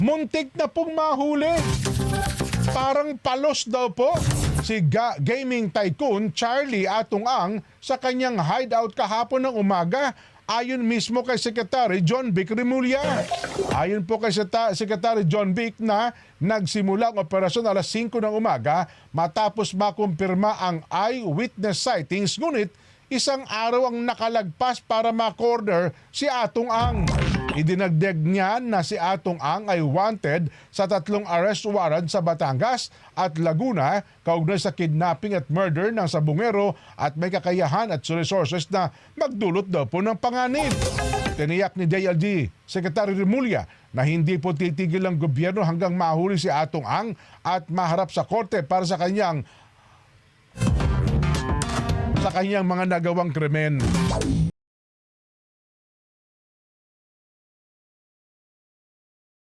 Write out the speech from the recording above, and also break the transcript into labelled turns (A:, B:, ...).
A: Muntik na pong mahuli. Parang palos daw po si gaming tycoon Charlie Atong Ang sa kanyang hideout kahapon ng umaga. Ayon mismo kay Secretary John Vic Remulla. Ayon po kay Secretary John Vic na nagsimula ang operasyon alas 5 ng umaga matapos makumpirma ang eyewitness sightings, ngunit isang araw ang nakalagpas para ma-corner si Atong Ang. Idinagdag niya na si Atong Ang ay wanted sa 3 arrest warrant sa Batangas at Laguna kaugnay sa kidnapping at murder ng sabungero at may kakayahan at resources na magdulot daw po ng panganib. Tiniyak ni DILG Secretary Remulla na hindi po titigil ang gobyerno hanggang mahuli si Atong Ang at maharap sa korte para sa kanyang mga nagawang krimen.